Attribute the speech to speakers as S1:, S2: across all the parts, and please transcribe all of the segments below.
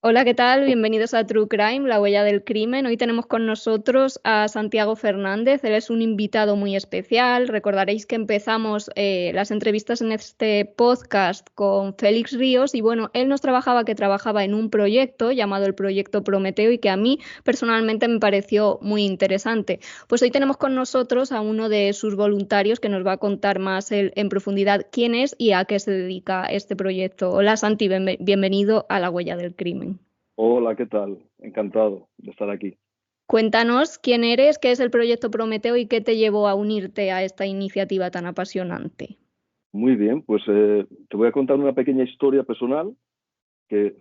S1: Hola, ¿qué tal? Bienvenidos a True Crime, la huella del crimen. Hoy tenemos con nosotros a Santiago Fernández. Él es un invitado muy especial. Recordaréis que empezamos las entrevistas en este podcast con Félix Ríos y bueno, él nos trabajaba en un proyecto llamado el Proyecto Prometeo y que a mí personalmente me pareció muy interesante. Pues hoy tenemos con nosotros a uno de sus voluntarios que nos va a contar más en profundidad quién es y a qué se dedica este proyecto. Hola Santi, bienvenido a la huella del crimen.
S2: Hola, ¿qué tal? Encantado de estar aquí.
S1: Cuéntanos quién eres, qué es el Proyecto Prometeo y qué te llevó a unirte a esta iniciativa tan apasionante.
S2: Muy bien, pues te voy a contar una pequeña historia personal que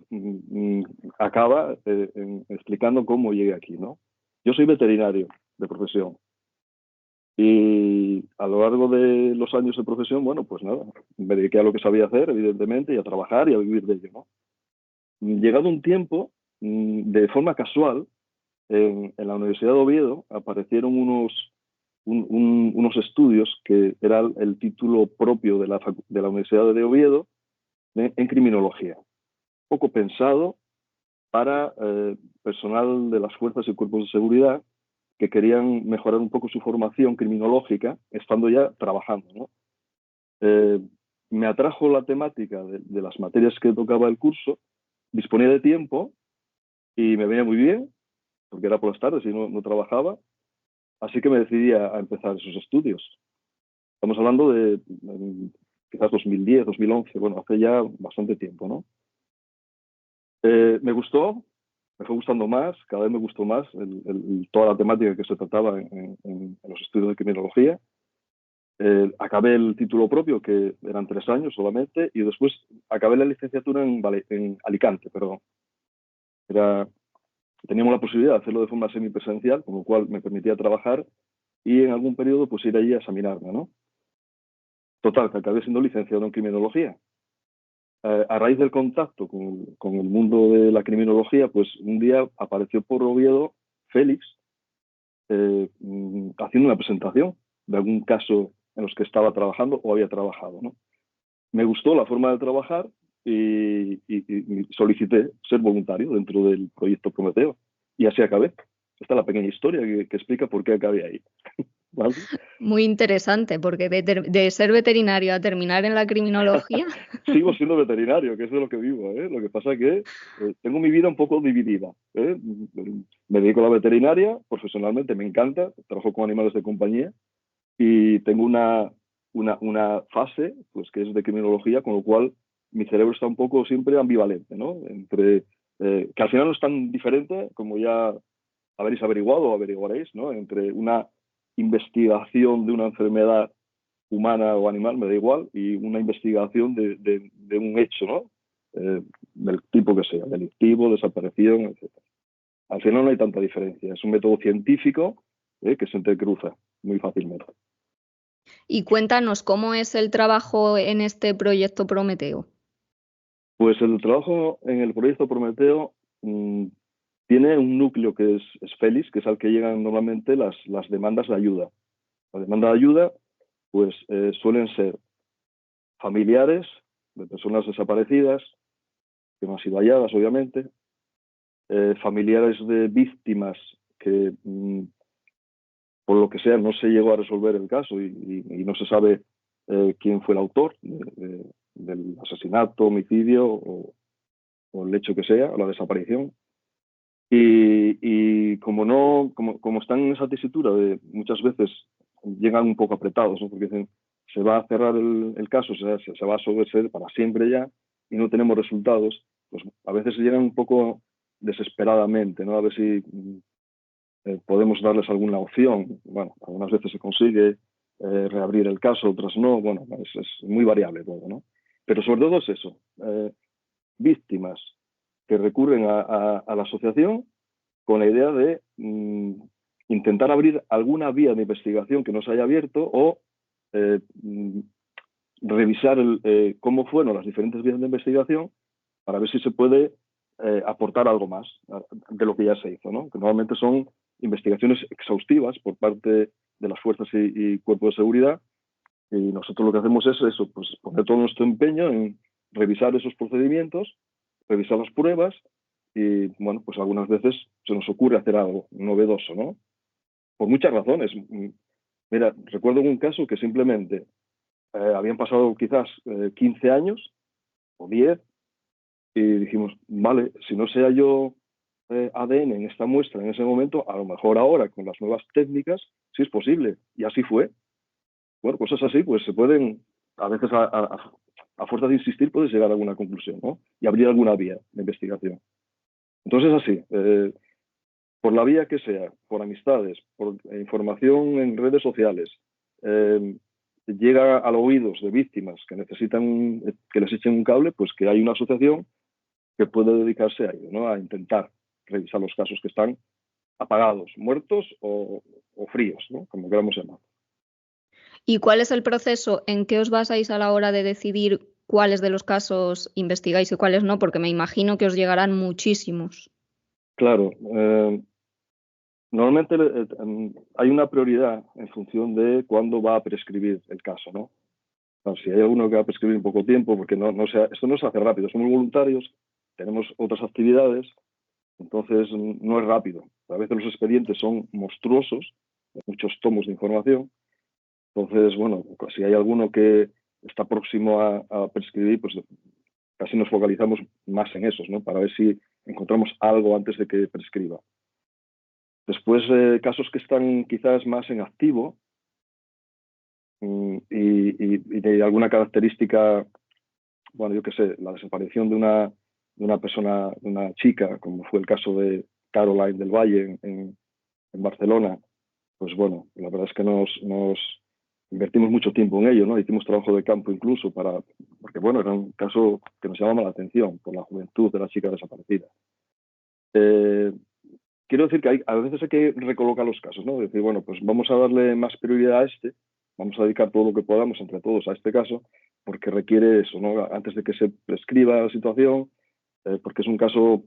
S2: acaba explicando cómo llegué aquí, ¿no? Yo soy veterinario de profesión y a lo largo de los años de profesión, bueno, pues nada, me dediqué a lo que sabía hacer, evidentemente, y a trabajar y a vivir de ello, ¿no? Llegado un tiempo, de forma casual, en la Universidad de Oviedo aparecieron unos estudios que era el título propio de la Universidad de Oviedo en criminología, poco pensado para personal de las fuerzas y cuerpos de seguridad que querían mejorar un poco su formación criminológica estando ya trabajando, ¿no? Eh, Me atrajo la temática de las materias que tocaba el curso, disponía de tiempo y me venía muy bien, porque era por las tardes y no trabajaba, así que me decidí a empezar esos estudios. Estamos hablando de quizás 2010, 2011, bueno, hace ya bastante tiempo, ¿no? Me gustó, me fue gustando más, cada vez me gustó más toda la temática que se trataba en los estudios de criminología. Acabé el título propio, que eran 3 años solamente, y después acabé la licenciatura en Alicante, perdón. Era, teníamos la posibilidad de hacerlo de forma semipresencial, con lo cual me permitía trabajar y en algún periodo pues ir allí a examinarme, ¿no? Total, que acabé siendo licenciado en criminología. A raíz del contacto con el mundo de la criminología, pues un día apareció por Oviedo Félix haciendo una presentación de algún caso en los que estaba trabajando o había trabajado, ¿no? Me gustó la forma de trabajar y solicité ser voluntario dentro del proyecto Prometeo. Y así acabé. Esta es la pequeña historia que explica por qué acabé ahí. ¿Vale?
S1: Muy interesante, porque de ser veterinario a terminar en la criminología.
S2: Sigo siendo veterinario, que es de lo que vivo, ¿eh? Lo que pasa es que tengo mi vida un poco dividida, ¿eh? Me dedico a la veterinaria, profesionalmente me encanta, trabajo con animales de compañía y tengo una fase pues, que es de criminología, con lo cual mi cerebro está un poco siempre ambivalente, ¿no? Entre, que al final no es tan diferente como ya habréis averiguado o averiguaréis, ¿no? Entre una investigación de una enfermedad humana o animal, me da igual, y una investigación de un hecho, ¿no? Del tipo que sea, delictivo, desaparición, etc. Al final no hay tanta diferencia, es un método científico que se entrecruza muy fácilmente.
S1: Y cuéntanos cómo es el trabajo en este proyecto Prometeo.
S2: Pues el trabajo en el proyecto Prometeo tiene un núcleo que es Félix, que es al que llegan normalmente las demandas de ayuda. La demanda de ayuda pues suelen ser familiares de personas desaparecidas, que no han sido halladas, obviamente, familiares de víctimas que, por lo que sea, no se llegó a resolver el caso y no se sabe quién fue el autor del asesinato, homicidio o el hecho que sea, o la desaparición. Y como, no, como están en esa tesitura de muchas veces llegan un poco apretados, ¿no? Porque dicen, se va a cerrar el caso, se va a sobreseer para siempre ya y no tenemos resultados, pues a veces llegan un poco desesperadamente, ¿no? A ver si podemos darles alguna opción. Bueno, algunas veces se consigue reabrir el caso, otras no. Bueno, es muy variable todo, ¿no? Pero sobre todo es eso. Víctimas que recurren a la asociación con la idea de intentar abrir alguna vía de investigación que no se haya abierto o eh, revisar cómo fueron las diferentes vías de investigación para ver si se puede aportar algo más de lo que ya se hizo, ¿no? Que normalmente son investigaciones exhaustivas por parte de las fuerzas y cuerpos de seguridad, y nosotros lo que hacemos es eso, pues poner todo nuestro empeño en revisar esos procedimientos, revisar las pruebas Y bueno, pues algunas veces se nos ocurre hacer algo novedoso, ¿no? Por muchas razones. Mira, recuerdo un caso que simplemente habían pasado quizás 15 años o 10 y dijimos, vale, si no sea yo ADN en esta muestra en ese momento, a lo mejor ahora con las nuevas técnicas sí es posible. Y así fue. Bueno, cosas así, pues se pueden, a veces a fuerza de insistir, puedes llegar a alguna conclusión, ¿no? Y abrir alguna vía de investigación. Entonces, así, por la vía que sea, por amistades, por información en redes sociales, eh, llega a los oídos de víctimas que necesitan que les echen un cable, pues que hay una asociación que puede dedicarse a ello, ¿no? A intentar revisar los casos que están apagados, muertos o fríos, ¿no? Como queramos llamar.
S1: ¿Y cuál es el proceso? ¿En qué os basáis a la hora de decidir cuáles de los casos investigáis y cuáles no? Porque me imagino que os llegarán muchísimos.
S2: Claro, normalmente hay una prioridad en función de cuándo va a prescribir el caso, ¿no? Bueno, si hay alguno que va a prescribir en poco tiempo, porque esto no se hace rápido, somos voluntarios, tenemos otras actividades, entonces no es rápido. A veces los expedientes son monstruosos, muchos tomos de información, entonces, bueno, si hay alguno que está próximo a prescribir, pues casi nos focalizamos más en esos, ¿no? Para ver si encontramos algo antes de que prescriba. Después, casos que están quizás más en activo y de alguna característica, bueno, yo qué sé, la desaparición de una persona, de una chica, como fue el caso de Caroline del Valle en Barcelona, pues bueno, la verdad es que nos invertimos mucho tiempo en ello, ¿no? Hicimos trabajo de campo incluso porque bueno, era un caso que nos llamaba la atención por la juventud de la chica desaparecida. Eh, Quiero decir que a veces hay que recolocar los casos, ¿no? Decir, bueno, pues vamos a darle más prioridad a este, vamos a dedicar todo lo que podamos entre todos a este caso, porque requiere eso, ¿no? Antes de que se prescriba la situación, porque es un caso,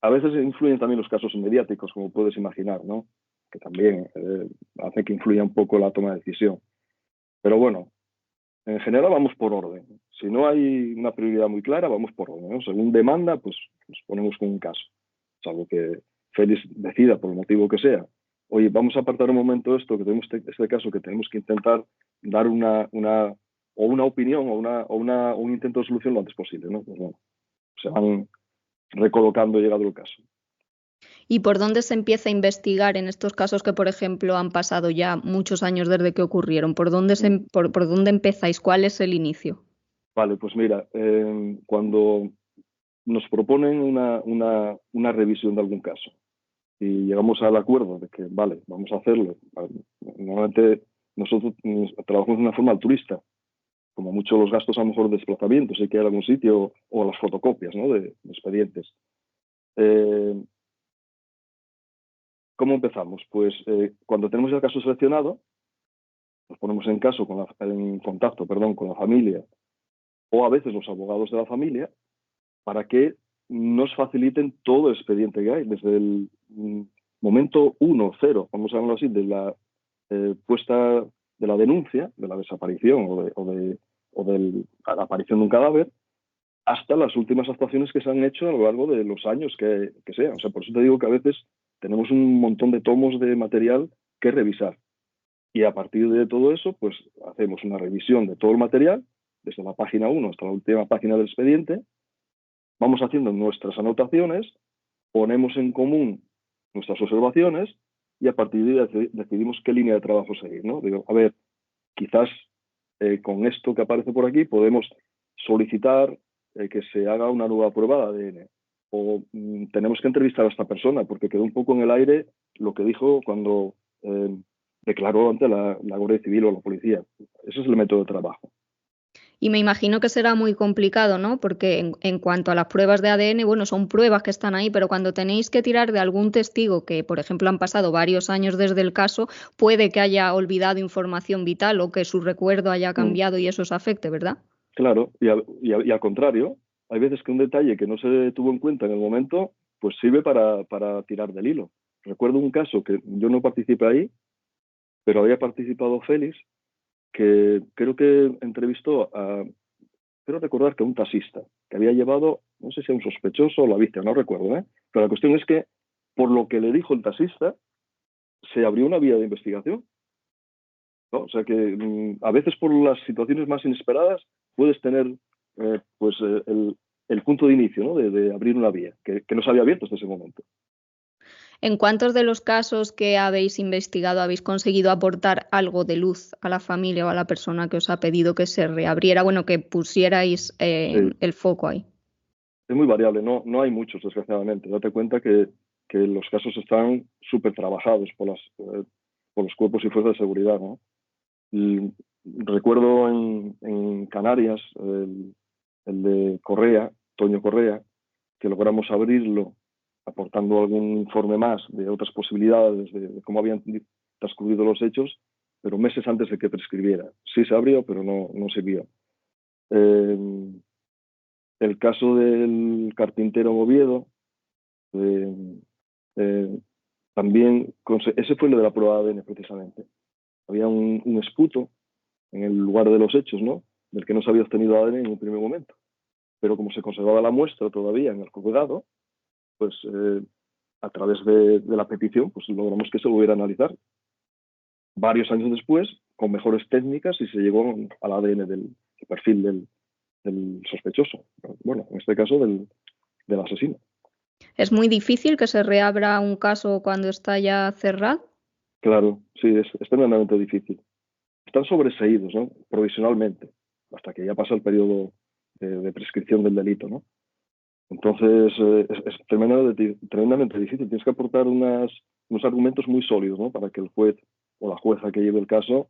S2: a veces influyen también los casos mediáticos, como puedes imaginar, ¿no? Que también hace que influya un poco la toma de decisión. Pero bueno, en general vamos por orden. Si no hay una prioridad muy clara, vamos por orden, ¿no? Según demanda, pues nos ponemos con un caso. Salvo que Félix decida, por el motivo que sea, oye, vamos a apartar un momento esto, que tenemos este caso, que tenemos que intentar dar una opinión o un intento de solución lo antes posible, ¿no? Pues bueno, se van recolocando llegado el caso.
S1: ¿Y por dónde se empieza a investigar en estos casos que, por ejemplo, han pasado ya muchos años desde que ocurrieron? ¿Por dónde, por dónde empezáis? ¿Cuál es el inicio?
S2: Vale, pues mira, cuando nos proponen una revisión de algún caso y llegamos al acuerdo de que, vale, vamos a hacerlo. Normalmente nosotros trabajamos de una forma altruista, como mucho los gastos a lo mejor de desplazamiento, si hay que ir a algún sitio, o las fotocopias, ¿no? de expedientes. ¿Cómo empezamos? Pues cuando tenemos el caso seleccionado, nos ponemos en contacto con la familia o a veces los abogados de la familia para que nos faciliten todo el expediente que hay, desde el momento 1, 0, vamos a llamarlo así, de la puesta de la denuncia, de la desaparición o de la aparición de un cadáver, hasta las últimas actuaciones que se han hecho a lo largo de los años que sean. O sea, por eso te digo que a veces tenemos un montón de tomos de material que revisar. Y a partir de todo eso, pues hacemos una revisión de todo el material, desde la página 1 hasta la última página del expediente, vamos haciendo nuestras anotaciones, ponemos en común nuestras observaciones y a partir de ahí decidimos qué línea de trabajo seguir, ¿no? Digo, a ver, quizás con esto que aparece por aquí podemos solicitar que se haga una nueva prueba de ADN. O tenemos que entrevistar a esta persona porque quedó un poco en el aire lo que dijo cuando declaró ante la Guardia Civil o la policía. Ese es el método de trabajo.
S1: Y me imagino que será muy complicado, ¿no? Porque en cuanto a las pruebas de ADN, bueno, son pruebas que están ahí, pero cuando tenéis que tirar de algún testigo que, por ejemplo, han pasado varios años desde el caso, puede que haya olvidado información vital o que su recuerdo haya cambiado y eso os afecte, ¿verdad?
S2: Claro, y al contrario, hay veces que un detalle que no se tuvo en cuenta en el momento, pues sirve para tirar del hilo. Recuerdo un caso que yo no participé ahí, pero había participado Félix, que creo que entrevistó Quiero recordar que un taxista que había llevado, no sé si a un sospechoso o la víctima, no recuerdo, ¿eh? Pero la cuestión es que, por lo que le dijo el taxista, se abrió una vía de investigación, ¿no? O sea que a veces por las situaciones más inesperadas puedes tener el punto de inicio, ¿no? de abrir una vía que no se había abierto hasta ese momento.
S1: ¿En cuántos de los casos que habéis investigado habéis conseguido aportar algo de luz a la familia o a la persona que os ha pedido que se reabriera, bueno, que pusierais el foco ahí?
S2: Es muy variable, no hay muchos, desgraciadamente. Date cuenta que los casos están súper trabajados por los cuerpos y fuerzas de seguridad, ¿no? Y recuerdo en Canarias, el de Correa, Toño Correa, que logramos abrirlo aportando algún informe más de otras posibilidades de cómo habían transcurrido los hechos, pero meses antes de que prescribiera. Sí se abrió, pero no sirvió. El caso del carpintero Oviedo, eh, también, ese fue lo de la prueba de ADN precisamente. Había un esputo en el lugar de los hechos, ¿no? Del que no se había obtenido ADN en un primer momento. Pero como se conservaba la muestra todavía en el juzgado, pues a través de la petición, pues logramos que se volviera a analizar. Varios años después, con mejores técnicas, y se llegó al ADN del perfil del sospechoso. Bueno, en este caso del asesino.
S1: ¿Es muy difícil que se reabra un caso cuando está ya cerrado?
S2: Claro, sí, es tremendamente difícil. Están sobreseídos, ¿no? Provisionalmente, hasta que ya pasa el periodo de prescripción del delito, ¿no? Entonces, es tremendamente difícil. Tienes que aportar unos argumentos muy sólidos, ¿no? Para que el juez o la jueza que lleve el caso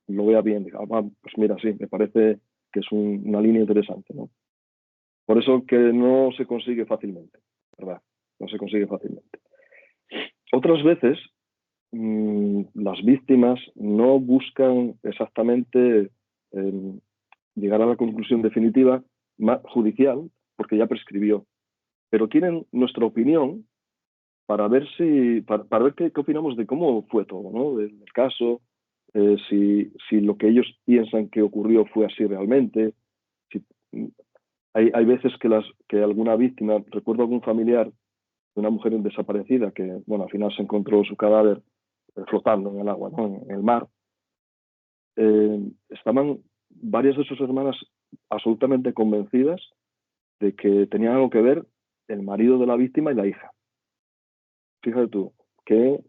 S2: lo vea bien. Diga, pues mira, sí, me parece que es una línea interesante, ¿no? Por eso que no se consigue fácilmente, ¿verdad? No se consigue fácilmente. Otras veces, las víctimas no buscan exactamente llegar a la conclusión definitiva judicial, porque ya prescribió, pero quieren nuestra opinión para ver para ver qué opinamos de cómo fue todo, ¿no? Del caso, si lo que ellos piensan que ocurrió fue así realmente. Si, hay veces que alguna víctima, recuerdo algún familiar de una mujer desaparecida que, bueno, al final se encontró su cadáver flotando en el agua, ¿no? En el mar. Estaban varias de sus hermanas absolutamente convencidas de que tenían algo que ver el marido de la víctima y la hija. Fíjate tú, qué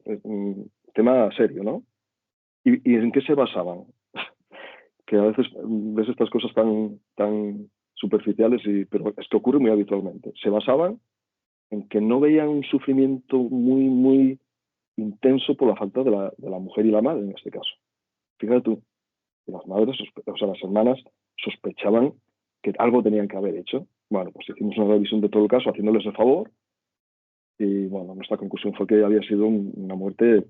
S2: tema serio, ¿no? ¿Y en qué se basaban? Que a veces ves estas cosas tan superficiales, pero es que ocurre muy habitualmente. Se basaban en que no veían un sufrimiento muy, muy intenso por la falta de la mujer y la madre, en este caso. Fíjate tú, las madres, o sea, las hermanas, sospechaban que algo tenían que haber hecho. Bueno, pues hicimos una revisión de todo el caso, haciéndoles el favor, y bueno, nuestra conclusión fue que había sido una muerte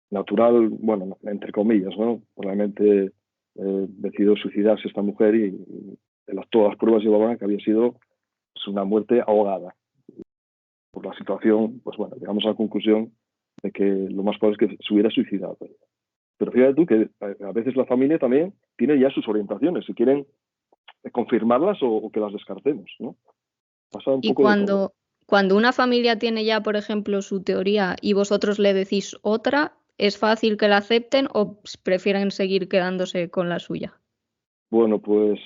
S2: natural, bueno, entre comillas, ¿no? Realmente decidió suicidarse esta mujer y todas las pruebas llevaban a que había sido pues, una muerte ahogada. Por la situación, pues bueno, llegamos a la conclusión de que lo más probable es que se hubiera suicidado. Pero fíjate tú que a veces la familia también tiene ya sus orientaciones, si quieren confirmarlas o que las descartemos, ¿no? Pasa un
S1: Y
S2: poco de todo.
S1: cuando una familia tiene ya, por ejemplo, su teoría y vosotros le decís otra, ¿es fácil que la acepten o prefieren seguir quedándose con la suya?
S2: Bueno, pues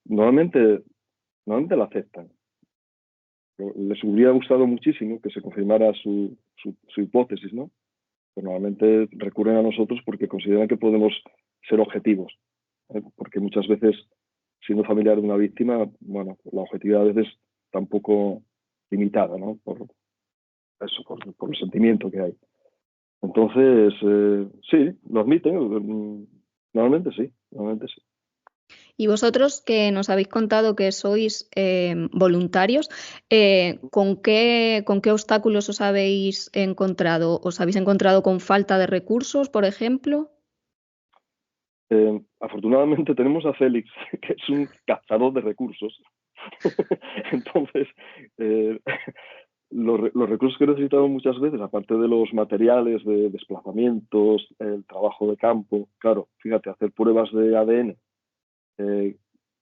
S2: normalmente la aceptan. Les hubiera gustado muchísimo que se confirmara su hipótesis, ¿no? Pero normalmente recurren a nosotros porque consideran que podemos ser objetivos, ¿eh? Porque muchas veces, siendo familiar de una víctima, bueno, la objetividad a veces está un poco limitada, ¿no? Por el sentimiento que hay. Entonces, sí, lo admiten, normalmente sí, normalmente sí.
S1: Y vosotros que nos habéis contado que sois voluntarios, ¿con qué obstáculos os habéis encontrado? ¿Os habéis encontrado con falta de recursos, por ejemplo?
S2: Afortunadamente tenemos a Félix, que es un cazador de recursos. Entonces, los recursos que necesitamos muchas veces, aparte de los materiales de desplazamientos, el trabajo de campo, claro, fíjate, hacer pruebas de ADN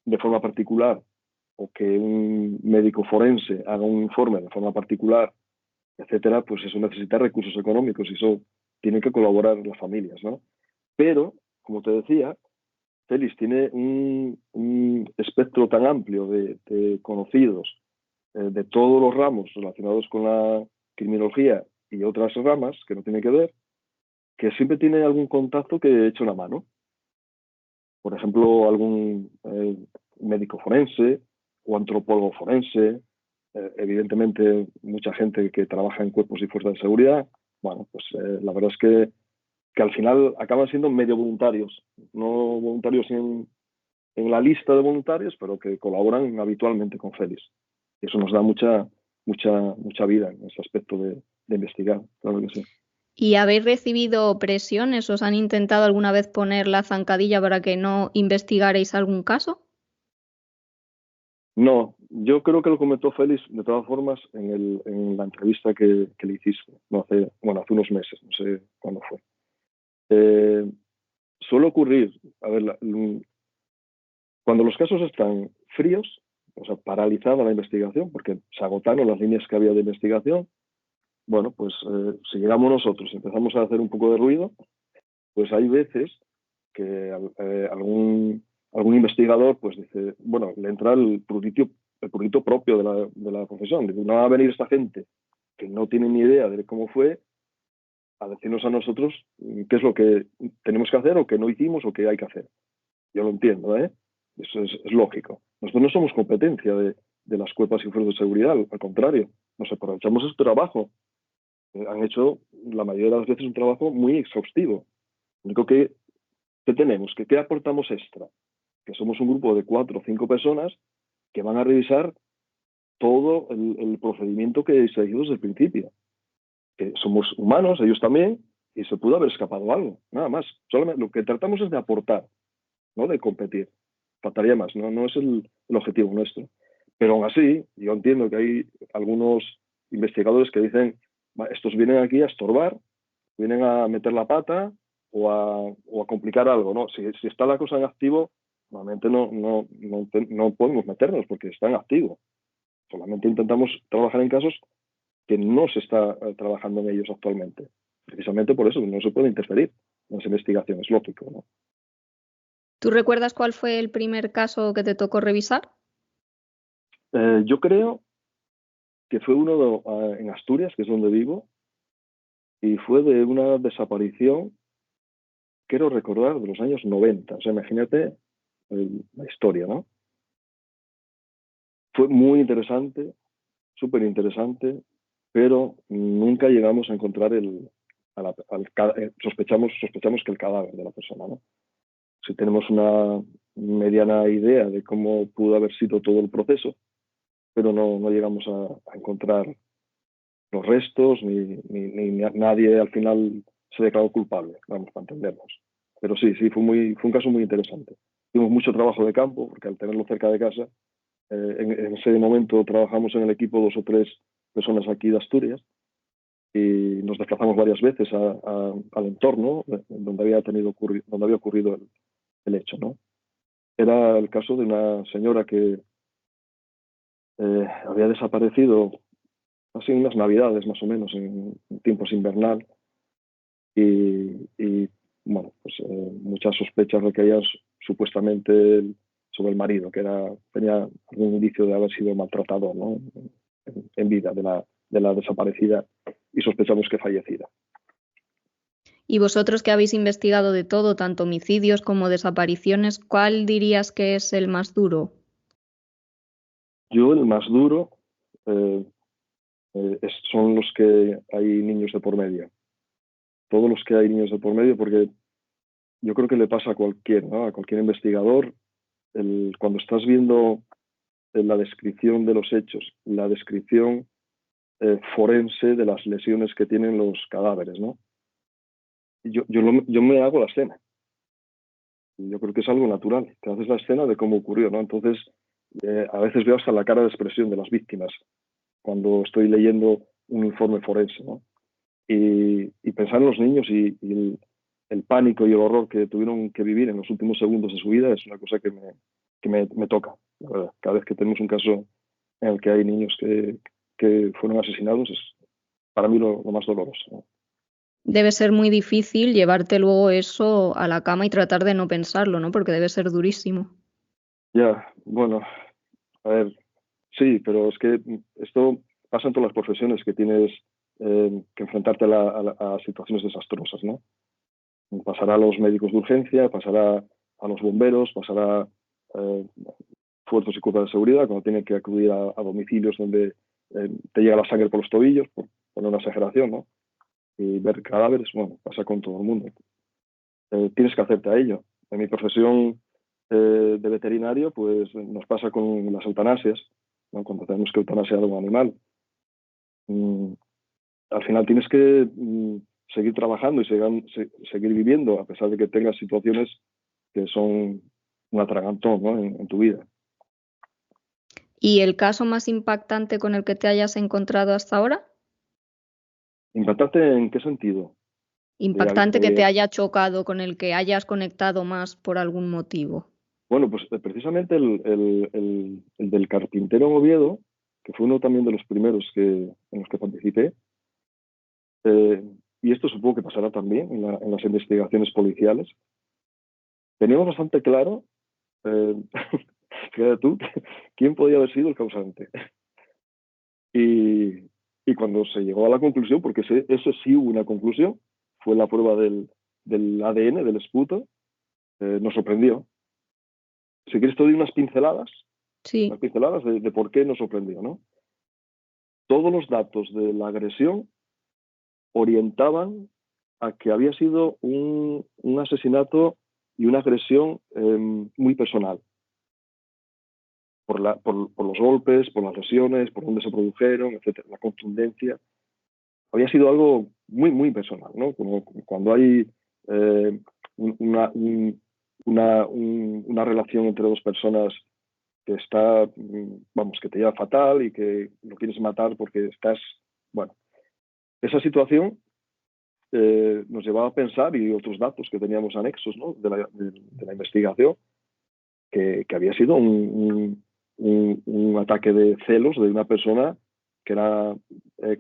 S2: de forma particular o que un médico forense haga un informe de forma particular, etcétera, pues eso necesita recursos económicos y eso tienen que colaborar las familias, ¿no? Pero, como te decía, Félix tiene un espectro tan amplio de conocidos de todos los ramos relacionados con la criminología y otras ramas que no tienen que ver, que siempre tiene algún contacto que echa una mano. Por ejemplo, algún médico forense o antropólogo forense, evidentemente mucha gente que trabaja en cuerpos y fuerzas de seguridad. Bueno, pues la verdad es que al final acaban siendo medio voluntarios, no voluntarios en la lista de voluntarios, pero que colaboran habitualmente con Félix. Y eso nos da mucha vida en ese aspecto de investigar, claro que sí.
S1: ¿Y habéis recibido presiones? ¿Os han intentado alguna vez poner la zancadilla para que no investigarais algún caso?
S2: No, yo creo que lo comentó Félix de todas formas en la entrevista que le hiciste, no hace unos meses, no sé cuándo fue. Suele ocurrir, a ver, cuando los casos están fríos, o sea, paralizada la investigación, porque se agotaron las líneas que había de investigación, bueno, pues si llegamos nosotros y empezamos a hacer un poco de ruido, pues hay veces que algún investigador pues dice, bueno, le entra el prurito propio de la profesión. Dice, no va a venir esta gente que no tiene ni idea de cómo fue a decirnos a nosotros qué es lo que tenemos que hacer o que no hicimos o qué hay que hacer. Yo lo entiendo, ¿eh? Eso es lógico. Nosotros no somos competencia de las cuerpos y fuerzas de seguridad, al contrario, nos aprovechamos de su trabajo. Han hecho la mayoría de las veces un trabajo muy exhaustivo. Lo único que tenemos, qué aportamos extra, que somos un grupo de 4 o 5 personas que van a revisar todo el procedimiento que se ha hecho desde el principio. Que somos humanos, ellos también, y se pudo haber escapado algo, nada más. Solamente lo que tratamos es de aportar, no de competir. Faltaría más, no es el objetivo nuestro. Pero aún así, yo entiendo que hay algunos investigadores que dicen, estos vienen aquí a estorbar, vienen a meter la pata o a complicar algo, ¿no? Si está la cosa en activo, normalmente no podemos meternos porque está en activo. Solamente intentamos trabajar en casos que no se está trabajando en ellos actualmente. Precisamente por eso no se puede interferir en las investigaciones, lógico, ¿no?
S1: ¿Tú recuerdas cuál fue el primer caso que te tocó revisar?
S2: Yo creo que fue uno en Asturias, que es donde vivo, y fue de una desaparición, quiero recordar, de los años 90. O sea, imagínate la historia, ¿no? Fue muy interesante, súper interesante, pero nunca llegamos a encontrar sospechamos que el cadáver de la persona, ¿no? Si tenemos una mediana idea de cómo pudo haber sido todo el proceso, pero no llegamos a encontrar los restos, ni nadie al final se declaró culpable, vamos, para entendernos. Pero sí, fue un caso muy interesante. Tuvimos mucho trabajo de campo, porque al tenerlo cerca de casa, en ese momento trabajamos en el equipo 2 o 3 personas aquí de Asturias y nos desplazamos varias veces al entorno donde había ocurrido el hecho, ¿no? Era el caso de una señora que había desaparecido así unas navidades más o menos en tiempos invernal y bueno, pues muchas sospechas recaían supuestamente sobre el marido, que tenía algún indicio de haber sido maltratado, ¿no? en vida de la desaparecida y sospechamos que fallecida.
S1: Y vosotros que habéis investigado de todo, tanto homicidios como desapariciones, ¿cuál dirías que es el más duro?
S2: Yo el más duro son los que hay niños de por medio. Todos los que hay niños de por medio, porque yo creo que le pasa a cualquier, ¿no? A cualquier investigador, cuando estás viendo la descripción de los hechos, la descripción forense de las lesiones que tienen los cadáveres, ¿no? Yo me hago la escena. Yo creo que es algo natural. Te haces la escena de cómo ocurrió, ¿no? Entonces, a veces veo hasta la cara de expresión de las víctimas cuando estoy leyendo un informe forense, ¿no? Y pensar en los niños y el pánico y el horror que tuvieron que vivir en los últimos segundos de su vida es una cosa que que me toca, la verdad. Cada vez que tenemos un caso en el que hay niños que fueron asesinados, es para mí lo más doloroso, ¿no?
S1: Debe ser muy difícil llevarte luego eso a la cama y tratar de no pensarlo, ¿no? Porque debe ser durísimo.
S2: Ya, bueno, a ver, sí, pero es que esto pasa en todas las profesiones que tienes que enfrentarte a situaciones desastrosas, ¿no? Pasará a los médicos de urgencia, pasará a los bomberos, pasará eh, fuerzas y cuerpos de seguridad cuando tienen que acudir a domicilios donde te llega la sangre por los tobillos, por poner una exageración, ¿no? Y ver cadáveres, bueno, pasa con todo el mundo. Tienes que hacerte a ello. En mi profesión de veterinario, pues nos pasa con las eutanasias, ¿no? Cuando tenemos que eutanasiar a un animal. Mm, Al final tienes que seguir trabajando y seguir viviendo, a pesar de que tengas situaciones que son un atragantón, ¿no? en tu vida.
S1: ¿Y el caso más impactante con el que te hayas encontrado hasta ahora?
S2: ¿Impactante en qué sentido?
S1: Impactante que te haya chocado, con el que hayas conectado más por algún motivo.
S2: Bueno, pues precisamente el del carpintero en Oviedo, que fue uno también de los primeros en los que participé, y esto supongo que pasará también en las investigaciones policiales, teníamos bastante claro, eh, fíjate tú, quién podía haber sido el causante. Y, y cuando se llegó a la conclusión, porque eso sí hubo una conclusión, fue la prueba del ADN, del esputo, nos sorprendió. Si quieres te doy unas
S1: Sí.
S2: pinceladas de por qué nos sorprendió, ¿no? Todos los datos de la agresión orientaban a que había sido un asesinato y una agresión muy personal, por los golpes, por las lesiones, por dónde se produjeron, etcétera, la contundencia. Había sido algo muy, muy personal, ¿no? Como cuando hay una, una relación entre dos personas que está, vamos, que te lleva fatal y que lo quieres matar porque estás, bueno, esa situación nos llevaba a pensar, y otros datos que teníamos anexos, ¿no? de la investigación, que había sido un ataque de celos de una persona que era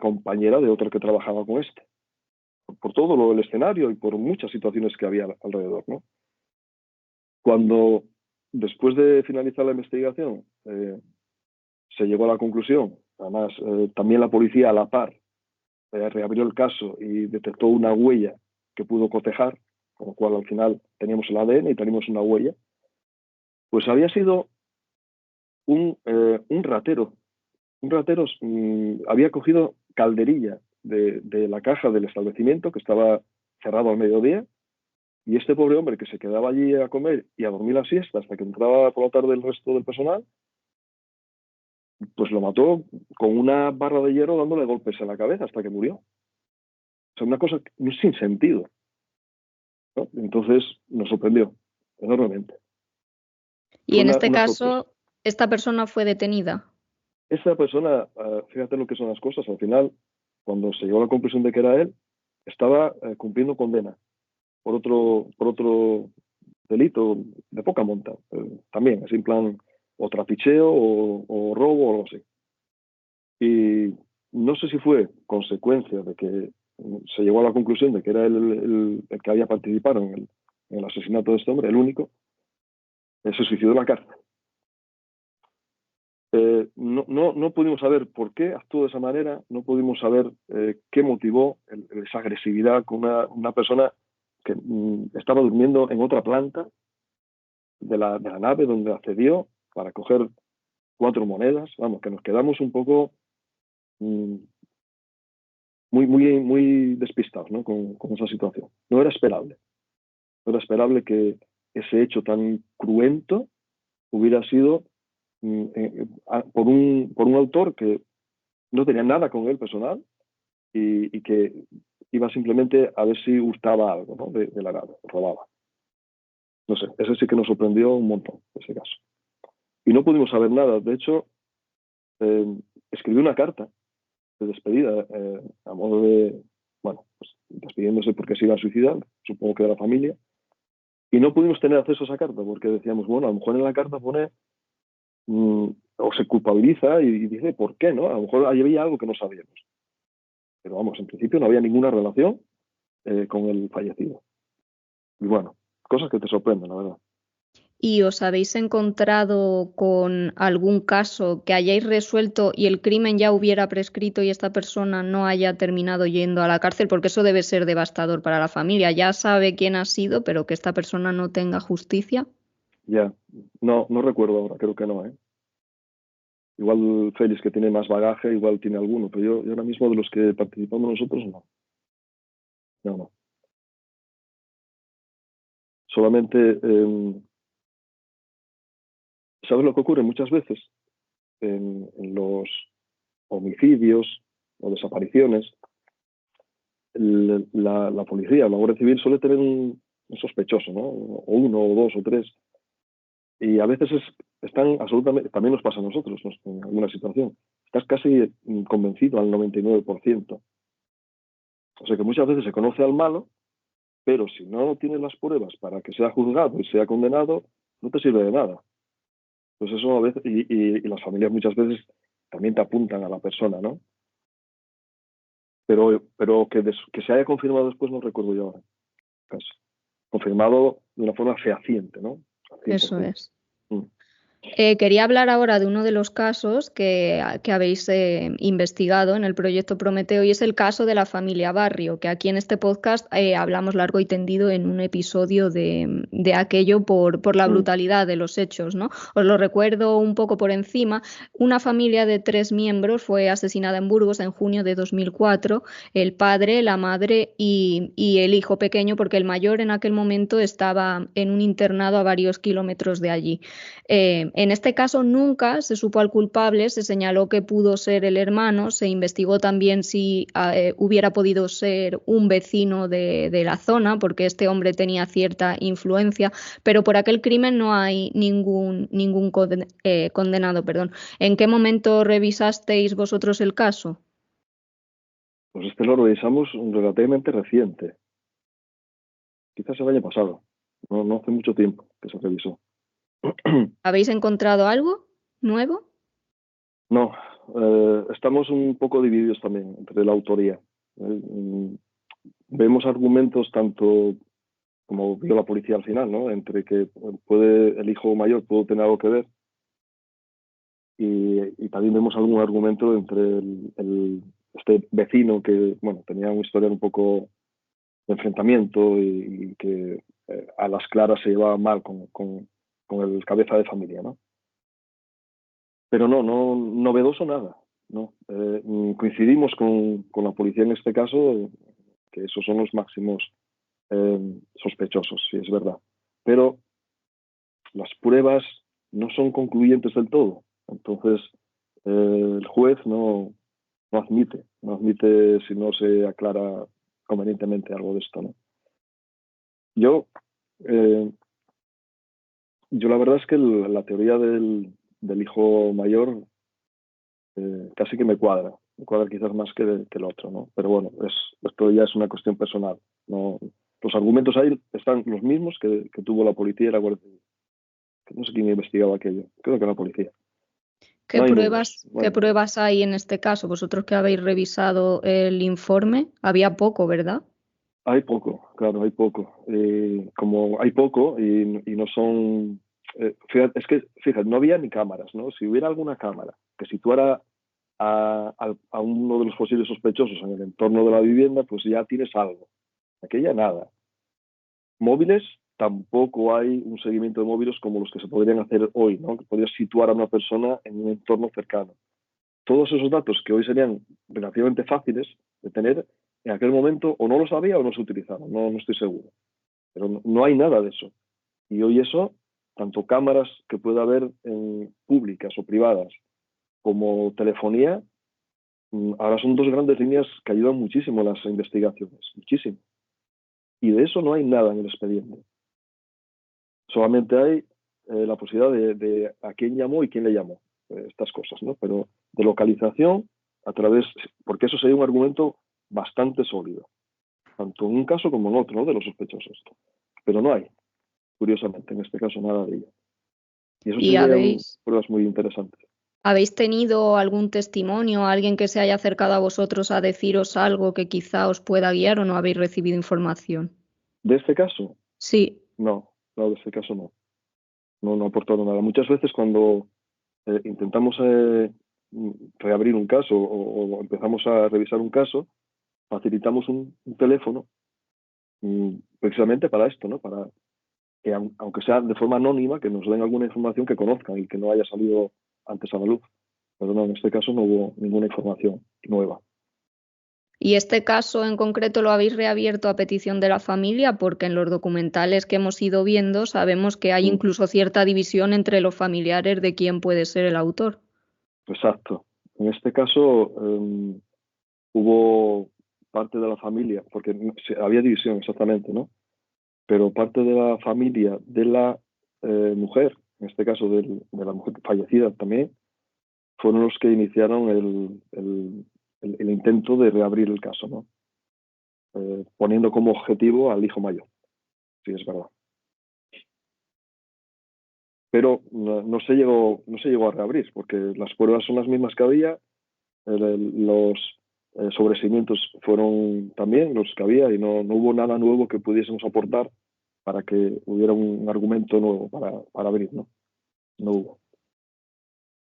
S2: compañera de otro que trabajaba con este, por todo lo del escenario y por muchas situaciones que había alrededor, ¿no? Cuando, después de finalizar la investigación, se llegó a la conclusión, además también la policía a la par reabrió el caso y detectó una huella que pudo cotejar, con lo cual al final teníamos el ADN y teníamos una huella, pues había sido un ratero. Un ratero había cogido calderilla de la caja del establecimiento que estaba cerrado al mediodía, y este pobre hombre que se quedaba allí a comer y a dormir la siesta hasta que entraba por la tarde el resto del personal, pues lo mató con una barra de hierro dándole golpes en la cabeza hasta que murió. O sea, una cosa sin sentido, ¿no? Entonces nos sorprendió enormemente.
S1: Y
S2: Fue
S1: en este
S2: una sorpresa.
S1: caso, esta persona fue detenida.
S2: Esa persona, fíjate lo que son las cosas, al final, cuando se llegó a la conclusión de que era él, estaba cumpliendo condena por otro delito de poca monta, también, así en plan, o trapicheo o robo o algo así. Y no sé si fue consecuencia de que se llegó a la conclusión de que era el que había participado en el asesinato de este hombre, el único, se suicidó en la cárcel. No pudimos saber por qué actuó de esa manera, no pudimos saber qué motivó esa agresividad con una persona que estaba durmiendo en otra planta de la nave donde accedió para coger 4 monedas. Vamos, que nos quedamos un poco mm, muy despistados, ¿no? con esa situación. No era esperable. No era esperable que ese hecho tan cruento hubiera sido por un autor que no tenía nada con él personal y que iba simplemente a ver si hurtaba algo, ¿no? de la nave, robaba. No sé, ese sí que nos sorprendió un montón, ese caso. Y no pudimos saber nada. De hecho, escribió una carta de despedida a modo de, bueno, pues despidiéndose porque se iba a suicidar, supongo que de la familia, Y no pudimos tener acceso a esa carta porque decíamos, bueno, a lo mejor en la carta pone o se culpabiliza y dice, ¿por qué? ¿No? A lo mejor ahí había algo que no sabíamos. Pero vamos, en principio no había ninguna relación con el fallecido. Y bueno, cosas que te sorprenden, la verdad.
S1: ¿Y os habéis encontrado con algún caso que hayáis resuelto y el crimen ya hubiera prescrito y esta persona no haya terminado yendo a la cárcel? Porque eso debe ser devastador para la familia. Ya sabe quién ha sido, pero que esta persona no tenga justicia.
S2: Ya, no recuerdo ahora, creo que no, ¿eh? Igual Félix, que tiene más bagaje, igual tiene alguno, pero yo ahora mismo de los que participamos nosotros, no. No. Solamente, ¿sabes lo que ocurre muchas veces en los homicidios o desapariciones? La policía, la Guardia Civil suele tener un sospechoso, ¿no? O uno, o dos, o tres. Y a veces están absolutamente, también nos pasa a nosotros, ¿no? En alguna situación. Estás casi convencido al 99%. O sea que muchas veces se conoce al malo, pero si no tienes las pruebas para que sea juzgado y sea condenado, no te sirve de nada. Pues eso a veces, y las familias muchas veces también te apuntan a la persona, ¿no? Pero que se haya confirmado después no recuerdo yo ahora. Casi. Confirmado de una forma fehaciente, ¿no? Al
S1: Eso
S2: 100%.
S1: es. Quería hablar ahora de uno de los casos que habéis investigado en el proyecto Prometeo y es el caso de la familia Barrio, que aquí en este podcast hablamos largo y tendido en un episodio de aquello por la brutalidad de los hechos, ¿no? Os lo recuerdo un poco por encima. Una familia de 3 miembros fue asesinada en Burgos en junio de 2004, el padre, la madre y el hijo pequeño, porque el mayor en aquel momento estaba en un internado a varios kilómetros de allí. En este caso nunca se supo al culpable, se señaló que pudo ser el hermano, se investigó también si hubiera podido ser un vecino de la zona, porque este hombre tenía cierta influencia, pero por aquel crimen no hay ningún condenado. Perdón. ¿En qué momento revisasteis vosotros el caso?
S2: Pues este lo revisamos relativamente reciente, quizás el año pasado, no hace mucho tiempo que se revisó.
S1: ¿Habéis encontrado algo nuevo?
S2: No, estamos un poco divididos también entre la autoría. Vemos argumentos tanto como vio la policía al final, ¿no? Entre que el hijo mayor pudo tener algo que ver y también vemos algún argumento entre este vecino que, bueno, tenía un historial un poco de enfrentamiento y que a las claras se llevaba mal con el cabeza de familia, ¿no? Pero no novedoso nada, ¿no? Coincidimos con la policía en este caso, que esos son los máximos sospechosos, sí, es verdad. Pero las pruebas no son concluyentes del todo. Entonces, el juez no admite si no se aclara convenientemente algo de esto, ¿no? Eh, yo la verdad es que la teoría del hijo mayor casi que me cuadra quizás más que el otro, ¿no? Pero bueno, esto ya es una cuestión personal. No, los argumentos ahí están los mismos que tuvo la policía y la Guardia Civil. No sé quién investigaba aquello, creo que la policía.
S1: ¿Qué
S2: No hay nudos.
S1: pruebas hay en este caso? Vosotros que habéis revisado el informe, había poco, ¿verdad?
S2: Hay poco, claro, hay poco. Como hay poco y no son... fíjate, no había ni cámaras, ¿no? Si hubiera alguna cámara que situara a uno de los posibles sospechosos en el entorno de la vivienda, pues ya tienes algo. Aquella nada. Móviles, tampoco hay un seguimiento de móviles como los que se podrían hacer hoy, ¿no? Que podrías situar a una persona en un entorno cercano. Todos esos datos que hoy serían relativamente fáciles de tener, en aquel momento o no los había o no se utilizaban, no estoy seguro. Pero no hay nada de eso. Y hoy eso, tanto cámaras que pueda haber públicas o privadas, como telefonía, ahora son dos grandes líneas que ayudan muchísimo a las investigaciones, muchísimo. Y de eso no hay nada en el expediente. Solamente hay la posibilidad de a quién llamó y quién le llamó, estas cosas, ¿no? Pero de localización porque eso sería un argumento bastante sólido, tanto en un caso como en otro, ¿no? De los sospechosos. Pero no hay. curiosamente, en este caso nada de ella. Y eso
S1: ¿Y
S2: serían pruebas muy interesantes.
S1: habéis tenido algún testimonio, alguien que se haya acercado a vosotros a deciros algo que quizá os pueda guiar o no habéis recibido información?
S2: ¿De este caso?
S1: Sí.
S2: No, de este caso no. No ha aportado nada. Muchas veces cuando intentamos reabrir un caso o empezamos a revisar un caso, facilitamos un teléfono precisamente para esto, ¿no? Para que, aunque sea de forma anónima, que nos den alguna información que conozcan y que no haya salido antes a la luz. Pero no, en este caso no hubo ninguna información nueva.
S1: ¿Y este caso en concreto lo habéis reabierto a petición de la familia? Porque en los documentales que hemos ido viendo sabemos que hay incluso cierta división entre los familiares de quién puede ser el autor.
S2: Exacto. En este caso hubo parte de la familia, porque había división exactamente, ¿no? Pero parte de la familia de la mujer, en este caso de la mujer fallecida también, fueron los que iniciaron el intento de reabrir el caso, ¿no? Poniendo como objetivo al hijo mayor, sí, es verdad. Pero no se llegó a reabrir, porque las pruebas son las mismas que había, los sobreseimientos fueron también los que había y no hubo nada nuevo que pudiésemos aportar para que hubiera un argumento nuevo para abrir, ¿no? No hubo.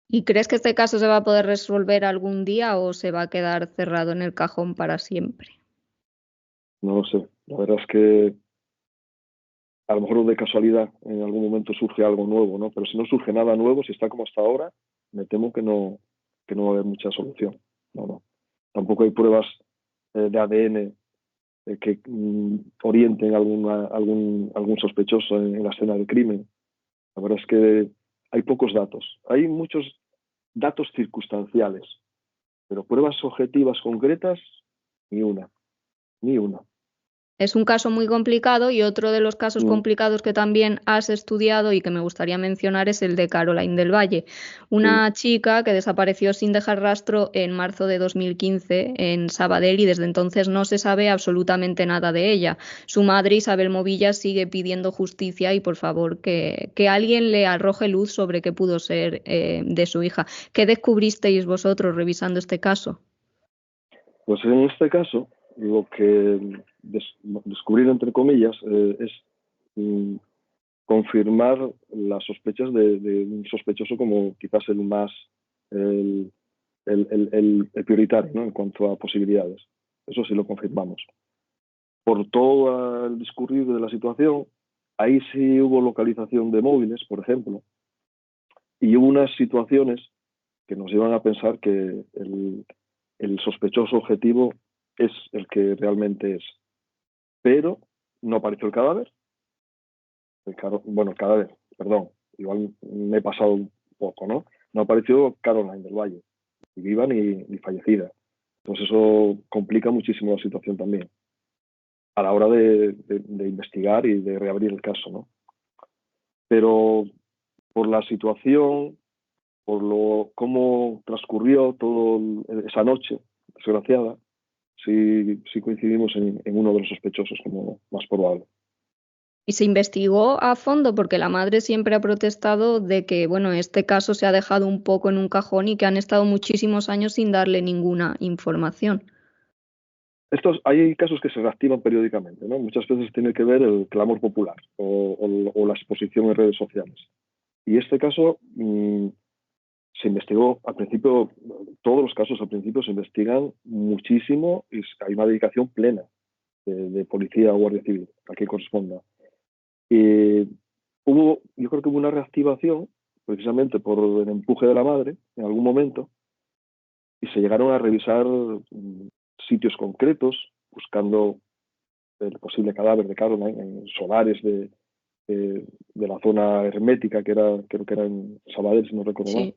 S1: ¿Y crees que este caso se va a poder resolver algún día o se va a quedar cerrado en el cajón para siempre?
S2: No lo sé. La verdad es que a lo mejor de casualidad en algún momento surge algo nuevo, ¿no? Pero si no surge nada nuevo, si está como hasta ahora, me temo que no va a haber mucha solución. No. Tampoco hay pruebas de ADN que orienten algún sospechoso en la escena del crimen. La verdad es que hay pocos datos. Hay muchos datos circunstanciales, pero pruebas objetivas concretas, ni una.
S1: Es un caso muy complicado y otro de los casos complicados que también has estudiado y que me gustaría mencionar es el de Caroline del Valle, una chica que desapareció sin dejar rastro en marzo de 2015 en Sabadell y desde entonces no se sabe absolutamente nada de ella. Su madre, Isabel Movilla, sigue pidiendo justicia y por favor que alguien le arroje luz sobre qué pudo ser de su hija. ¿Qué descubristeis vosotros revisando este caso?
S2: Pues en este caso, lo que descubrir, entre comillas, es confirmar las sospechas de un sospechoso como quizás el prioritario, ¿no? En cuanto a posibilidades. Eso sí lo confirmamos. Por todo el discurrir de la situación, ahí sí hubo localización de móviles, por ejemplo, y hubo unas situaciones que nos llevan a pensar que el sospechoso objetivo es el que realmente es. Pero no apareció el cadáver. El cadáver, perdón, igual me he pasado un poco, ¿no? No apareció Caroline del Valle, ni viva ni fallecida. Entonces eso complica muchísimo la situación también a la hora de investigar y de reabrir el caso, ¿no? Pero por la situación, por cómo transcurrió toda esa noche desgraciada, sí coincidimos en uno de los sospechosos como más probable.
S1: Y se investigó a fondo porque la madre siempre ha protestado de que, bueno, este caso se ha dejado un poco en un cajón y que han estado muchísimos años sin darle ninguna información.
S2: Hay casos que se reactivan periódicamente, ¿no? Muchas veces tiene que ver el clamor popular o la exposición en redes sociales. Y este caso se investigó al principio, todos los casos al principio se investigan muchísimo y hay una dedicación plena de policía o guardia civil, a quien corresponda. Yo creo que hubo una reactivación precisamente por el empuje de la madre en algún momento y se llegaron a revisar sitios concretos buscando el posible cadáver de Caroline en solares de la zona hermética creo que era en Sabadell, si no recuerdo mal.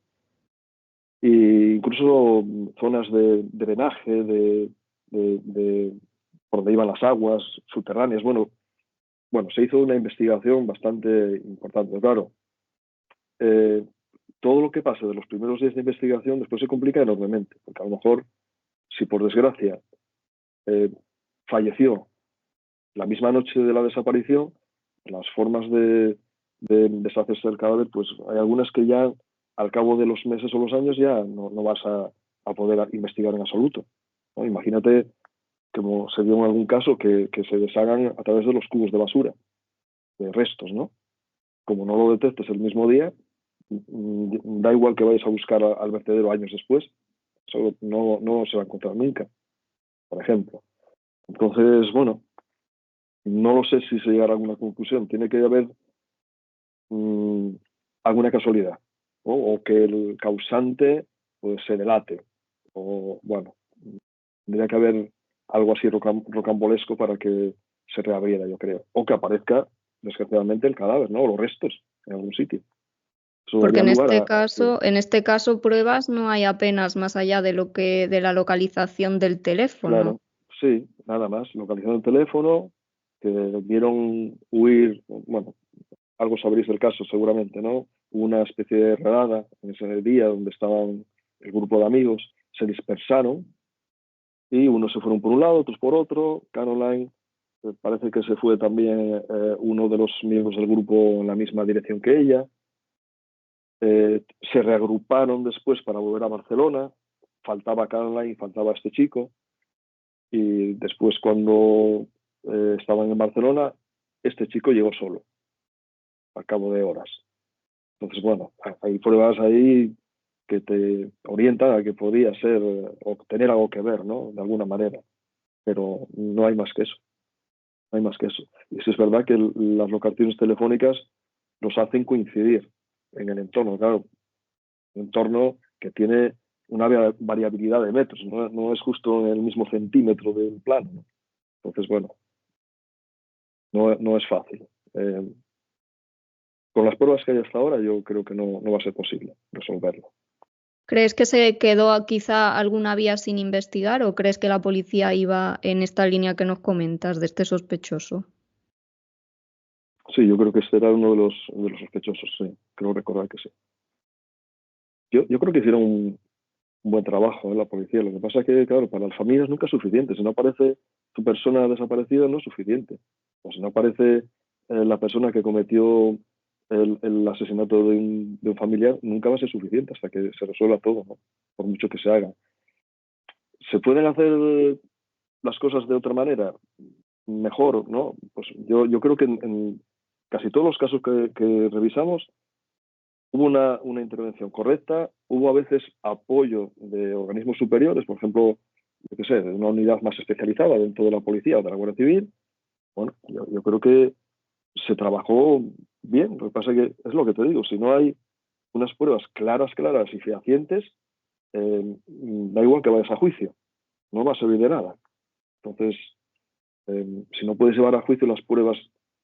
S2: E incluso zonas de drenaje, por donde iban las aguas subterráneas. Bueno, se hizo una investigación bastante importante. Claro, todo lo que pase de los primeros días de investigación después se complica enormemente, porque a lo mejor, si por desgracia falleció la misma noche de la desaparición, las formas de deshacerse del cadáver, pues hay algunas que ya al cabo de los meses o los años ya no vas a poder investigar en absoluto, ¿no? Imagínate, como se dio en algún caso, que se deshagan a través de los cubos de basura, de restos, ¿no? Como no lo detectes el mismo día, da igual que vayas a buscar al vertedero años después, eso no se va a encontrar nunca, por ejemplo. Entonces, bueno, no lo sé si se llegará a alguna conclusión. Tiene que haber alguna casualidad, ¿no? O que el causante pues se delate, o bueno, tendría que haber algo así rocambolesco para que se reabriera, yo creo, o que aparezca desgraciadamente el cadáver, ¿no? O los restos en algún sitio. Eso
S1: Porque
S2: daría
S1: en
S2: lugar
S1: este
S2: a
S1: caso, en este caso, pruebas no hay apenas más allá de lo que de la localización del teléfono.
S2: claro, sí, nada más, localizando el teléfono, que vieron huir, bueno, algo sabréis del caso seguramente, ¿no? Hubo una especie de redada en ese día donde estaban el grupo de amigos, se dispersaron y unos se fueron por un lado, otros por otro. Caroline parece que se fue también uno de los miembros del grupo en la misma dirección que ella. Se reagruparon después para volver a Barcelona. Faltaba Caroline y faltaba este chico. Y después cuando estaban en Barcelona, este chico llegó solo, al cabo de horas. Entonces, bueno, hay pruebas ahí que te orientan a que podría ser o tener algo que ver, ¿no? De alguna manera. Pero no hay más que eso. No hay más que eso. Y sí es verdad que las localizaciones telefónicas nos hacen coincidir en el entorno, claro. Un entorno que tiene una variabilidad de metros, no es justo en el mismo centímetro del plano, ¿no? Entonces, bueno, no es fácil. Con las pruebas que hay hasta ahora, yo creo que no va a ser posible resolverlo.
S1: ¿Crees que se quedó quizá alguna vía sin investigar o crees que la policía iba en esta línea que nos comentas de este sospechoso?
S2: Sí, yo creo que este era uno de los sospechosos, sí. Creo recordar que sí. Yo creo que hicieron un buen trabajo en la policía. Lo que pasa es que, claro, para las familias nunca es suficiente. Si no aparece tu persona desaparecida, no es suficiente. O si no aparece la persona que cometió el asesinato de un familiar, nunca va a ser suficiente hasta que se resuelva todo, ¿no? Por mucho que se haga. ¿Se pueden hacer las cosas de otra manera? Mejor, ¿no? Pues yo creo que en casi todos los casos que revisamos hubo una intervención correcta, hubo a veces apoyo de organismos superiores, por ejemplo, yo qué sé, de una unidad más especializada dentro de la policía o de la Guardia Civil. Bueno, yo creo que se trabajó bien. Lo que pasa es que es lo que te digo, si no hay unas pruebas claras y fehacientes, da igual que vayas a juicio, no va a servir de nada. Entonces, si no puedes llevar a juicio las pruebas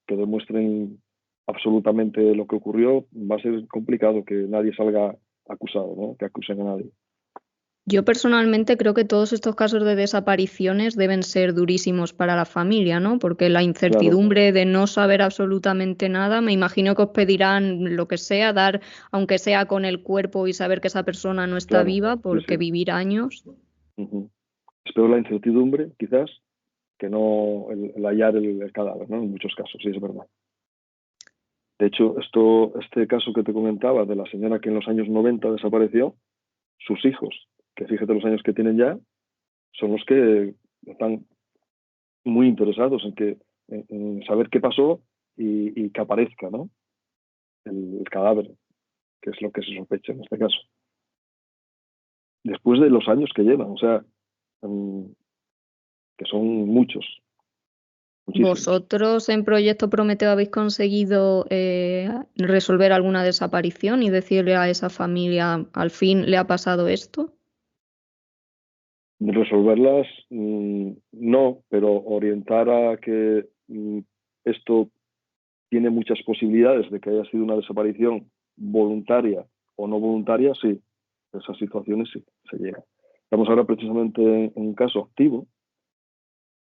S2: que demuestren absolutamente lo que ocurrió, va a ser complicado que nadie salga acusado, ¿no? Que acusen a nadie.
S1: Yo personalmente creo que todos estos casos de desapariciones deben ser durísimos para la familia, ¿no? Porque la
S2: Claro,
S1: incertidumbre de no saber absolutamente nada, me imagino que os pedirán lo que sea, dar, aunque sea con el cuerpo y saber que esa persona no está
S2: claro,
S1: viva,
S2: sí,
S1: porque
S2: sí.
S1: vivir años.
S2: Uh-huh. Es peor la incertidumbre, quizás, que no el hallar el cadáver, ¿no? En muchos casos, sí, es verdad. De hecho, este caso que te comentaba de la señora que en los años 90 desapareció, sus hijos, que fíjate los años que tienen ya, son los que están muy interesados en saber qué pasó y que aparezca, ¿no? El cadáver, que es lo que se sospecha en este caso. Después de los años que llevan, o sea, que son muchos, muchísimos.
S1: ¿Vosotros en Proyecto Prometeo habéis conseguido resolver alguna desaparición y decirle a esa familia, al fin le ha pasado esto?
S2: Resolverlas, no, pero orientar a que esto tiene muchas posibilidades de que haya sido una desaparición voluntaria o no voluntaria, sí. Esas situaciones sí, se llegan. Estamos ahora precisamente en un caso activo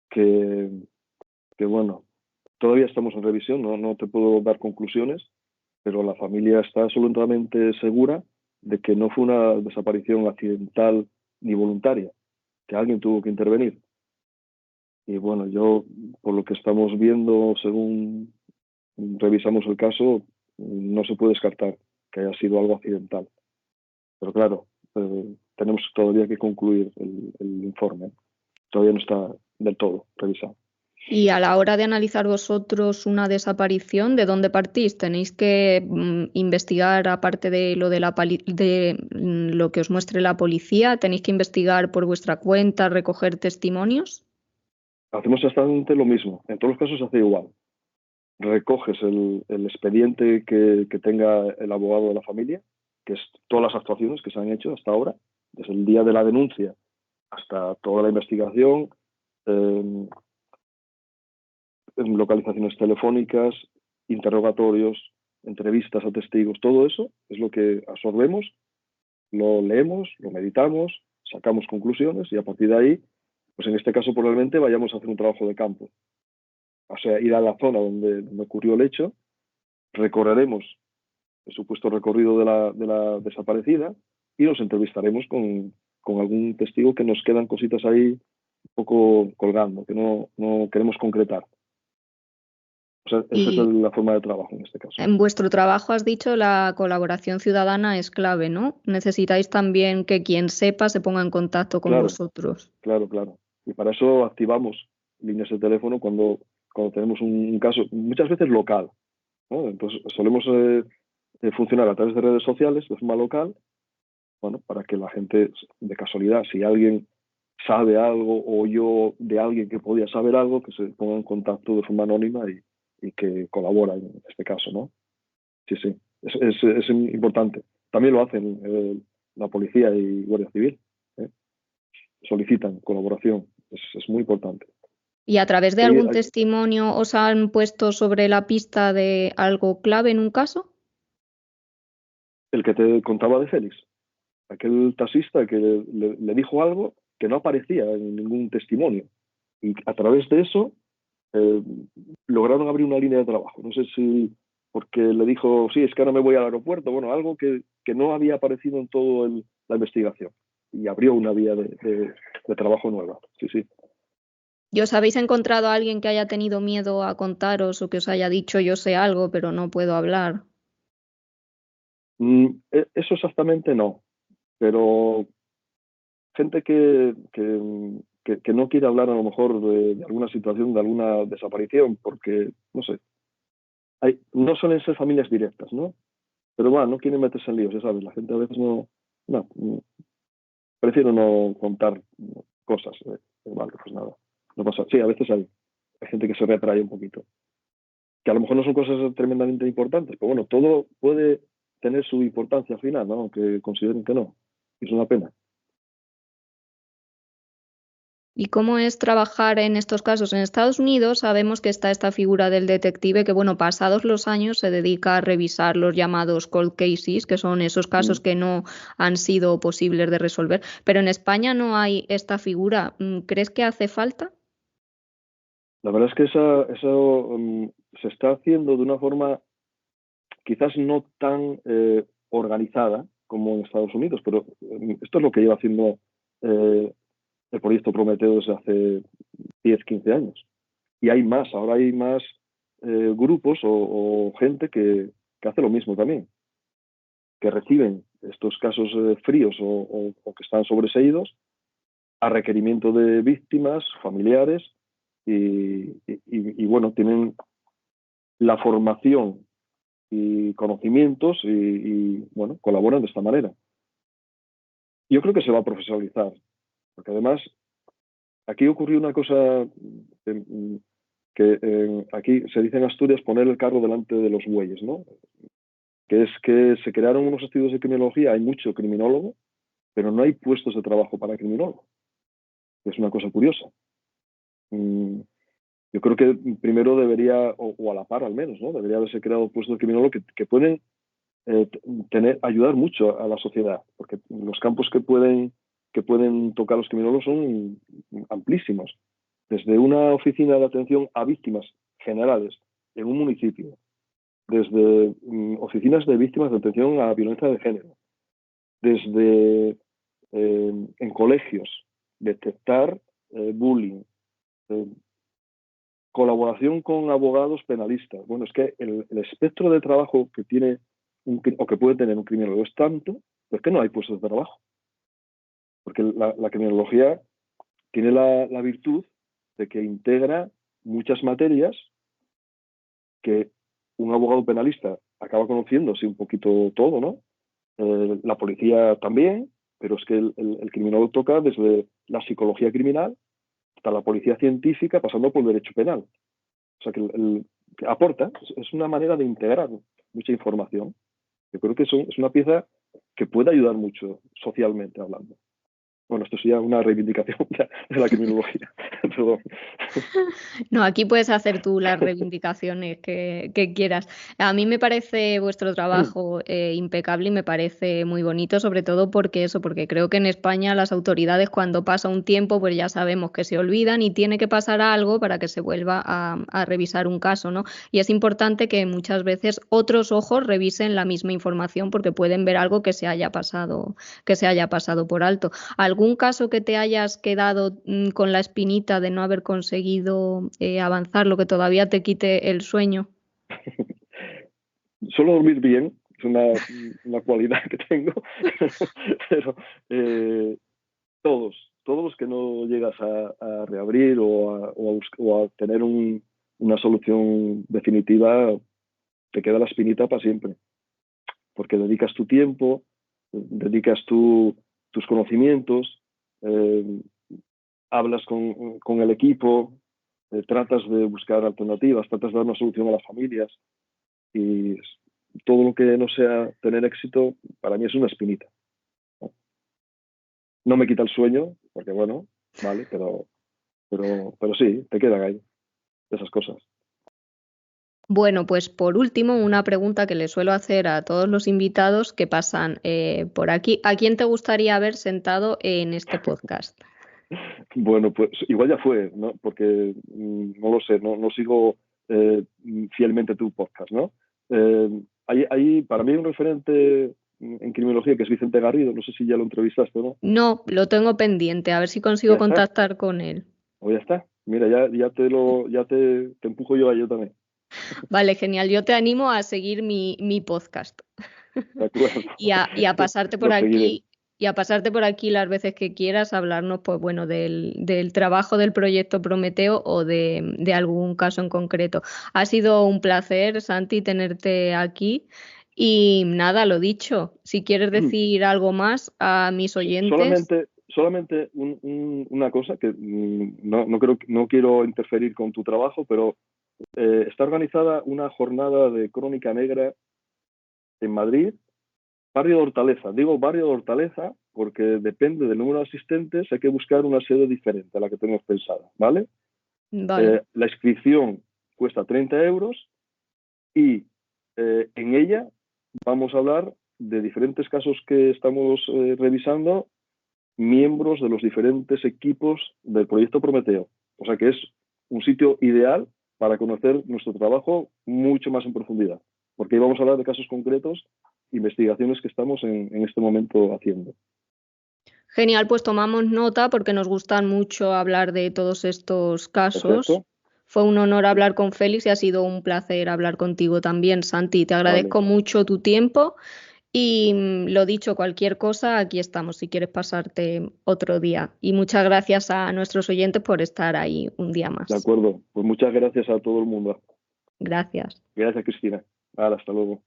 S2: que, bueno, todavía estamos en revisión, no te puedo dar conclusiones, pero la familia está absolutamente segura de que no fue una desaparición accidental ni voluntaria, que alguien tuvo que intervenir. Y bueno, yo, por lo que estamos viendo, según revisamos el caso, no se puede descartar que haya sido algo accidental. Pero claro, tenemos todavía que concluir el informe. Todavía no está del todo revisado.
S1: Y a la hora de analizar vosotros una desaparición, ¿de dónde partís? ¿Tenéis que investigar, aparte de lo lo que os muestre la policía, tenéis que investigar por vuestra cuenta, recoger testimonios?
S2: Hacemos exactamente lo mismo. En todos los casos se hace igual. Recoges el expediente que tenga el abogado de la familia, que es todas las actuaciones que se han hecho hasta ahora, desde el día de la denuncia hasta toda la investigación, localizaciones telefónicas, interrogatorios, entrevistas a testigos, todo eso es lo que absorbemos, lo leemos, lo meditamos, sacamos conclusiones y a partir de ahí, pues en este caso probablemente vayamos a hacer un trabajo de campo. O sea, ir a la zona donde ocurrió el hecho, recorreremos el supuesto recorrido de la desaparecida y nos entrevistaremos con algún testigo que nos quedan cositas ahí un poco colgando, que no queremos concretar. O sea, esa es la forma de trabajo en este caso.
S1: En vuestro trabajo has dicho la colaboración ciudadana es clave, ¿no? Necesitáis también que quien sepa se ponga en contacto con vosotros.
S2: Claro. Y para eso activamos líneas de teléfono cuando tenemos un caso, muchas veces local, ¿no? Entonces solemos funcionar a través de redes sociales de forma local, bueno, para que la gente, de casualidad, si alguien sabe algo o yo de alguien que podía saber algo, que se ponga en contacto de forma anónima y que colabora en este caso, ¿no? Sí, es importante. También lo hacen la policía y Guardia Civil, ¿eh? Solicitan colaboración, es muy importante.
S1: ¿Y a través de algún testimonio os han puesto sobre la pista de algo clave en un caso?
S2: El que te contaba de Félix, aquel taxista que le dijo algo que no aparecía en ningún testimonio. Y a través de eso lograron abrir una línea de trabajo. No sé si porque le dijo, sí, es que ahora me voy al aeropuerto. Bueno, algo que no había aparecido en toda la investigación. Y abrió una vía de trabajo nueva. Sí.
S1: ¿Y os habéis encontrado a alguien que haya tenido miedo a contaros o que os haya dicho yo sé algo pero no puedo hablar?
S2: Eso exactamente no. Pero gente que no quiere hablar a lo mejor de alguna situación, de alguna desaparición, porque, no sé, no suelen ser familias directas, ¿no? Pero bueno, no quieren meterse en líos, ya sabes, la gente a veces no prefiero no contar cosas, vale, pues nada, no pasa. Sí, a veces hay gente que se retrae un poquito, que a lo mejor no son cosas tremendamente importantes, pero bueno, todo puede tener su importancia al final, ¿no? Aunque consideren que no, es una pena.
S1: ¿Y cómo es trabajar en estos casos? En Estados Unidos sabemos que está esta figura del detective que, bueno, pasados los años se dedica a revisar los llamados cold cases, que son esos casos que no han sido posibles de resolver. Pero en España no hay esta figura. ¿Crees que hace falta?
S2: La verdad es que eso se está haciendo de una forma quizás no tan organizada como en Estados Unidos, pero esto es lo que lleva haciendo el proyecto Prometeo desde hace 10, 15 años. Y hay más, ahora hay más grupos o gente que hace lo mismo también, que reciben estos casos fríos o que están sobreseídos a requerimiento de víctimas, familiares, y bueno, tienen la formación y conocimientos y bueno, colaboran de esta manera. Yo creo que se va a profesionalizar, porque además aquí ocurrió una cosa que aquí se dice en Asturias poner el carro delante de los bueyes, ¿no? Que es que se crearon unos estudios de criminología, hay mucho criminólogo, pero no hay puestos de trabajo para criminólogo. Es una cosa curiosa. Yo creo que primero debería, o a la par al menos, ¿no? Debería haberse creado puestos de criminólogo que pueden ayudar mucho a la sociedad, porque los campos que pueden tocar los criminólogos son amplísimos. Desde una oficina de atención a víctimas generales en un municipio, desde oficinas de víctimas de atención a violencia de género, desde en colegios, detectar bullying, colaboración con abogados penalistas. Bueno, es que el espectro de trabajo que tiene o que puede tener un criminólogo es tanto, pues que no hay puestos de trabajo. Porque la criminología tiene la virtud de que integra muchas materias que un abogado penalista acaba conociéndose un poquito todo, ¿no? La policía también, pero es que el criminólogo toca desde la psicología criminal hasta la policía científica, pasando por el derecho penal. O sea que aporta, es una manera de integrar mucha información. Yo creo que es una pieza que puede ayudar mucho socialmente hablando. Bueno, esto sería una reivindicación de la criminología. Perdón.
S1: No, aquí puedes hacer tú las reivindicaciones que quieras. A mí me parece vuestro trabajo impecable y me parece muy bonito, sobre todo porque creo que en España las autoridades cuando pasa un tiempo pues ya sabemos que se olvidan y tiene que pasar algo para que se vuelva a revisar un caso, ¿no? Y es importante que muchas veces otros ojos revisen la misma información porque pueden ver algo que se haya pasado por alto. ¿Algún caso que te hayas quedado con la espinita de no haber conseguido avanzar, lo que todavía te quite el sueño?
S2: Suelo dormir bien, es una cualidad que tengo, pero todos los que no llegas a reabrir o a tener una solución definitiva, te queda la espinita para siempre, porque dedicas tu tiempo, dedicas tus conocimientos, hablas con el equipo, tratas de buscar alternativas, tratas de dar una solución a las familias y todo lo que no sea tener éxito para mí es una espinita. No me quita el sueño, porque bueno, vale, pero sí, te quedan ahí esas cosas.
S1: Bueno, pues por último, una pregunta que le suelo hacer a todos los invitados que pasan por aquí. ¿A quién te gustaría ver sentado en este podcast?
S2: Bueno, pues igual ya fue, ¿no? Porque no lo sé, no sigo fielmente tu podcast, ¿no? Hay para mí un referente en criminología que es Vicente Garrido, no sé si ya lo entrevistaste, ¿no?
S1: No, lo tengo pendiente, a ver si consigo contactar con él.
S2: O ya está. Mira, ya te empujo yo a ello también.
S1: Vale, genial. Yo te animo a seguir mi podcast.
S2: De acuerdo.
S1: y a pasarte por
S2: Lo seguiré.
S1: aquí. Y a pasarte por aquí las veces que quieras, hablarnos, pues bueno, del trabajo del proyecto Prometeo o de algún caso en concreto. Ha sido un placer, Santi, tenerte aquí. Y nada, lo dicho, si quieres decir algo más a mis oyentes.
S2: Solamente una cosa que no quiero interferir con tu trabajo, pero está organizada una jornada de crónica negra en Madrid, barrio de Hortaleza. Digo barrio de Hortaleza porque depende del número de asistentes, hay que buscar una sede diferente a la que tenemos pensada, ¿vale?
S1: Vale.
S2: La inscripción cuesta 30 euros y en ella vamos a hablar de diferentes casos que estamos revisando, miembros de los diferentes equipos del proyecto Prometeo. O sea que es un sitio ideal para conocer nuestro trabajo mucho más en profundidad, porque ahí vamos a hablar de casos concretos, investigaciones que estamos en este momento haciendo.
S1: Genial, pues tomamos nota porque nos gustan mucho hablar de todos estos casos.
S2: Perfecto.
S1: Fue un honor hablar con Félix y ha sido un placer hablar contigo también, Santi. Te agradezco mucho tu tiempo y lo dicho, cualquier cosa, aquí estamos si quieres pasarte otro día. Y muchas gracias a nuestros oyentes por estar ahí un día más.
S2: De acuerdo, pues muchas gracias a todo el mundo.
S1: Gracias.
S2: Gracias, Cristina. Hasta luego.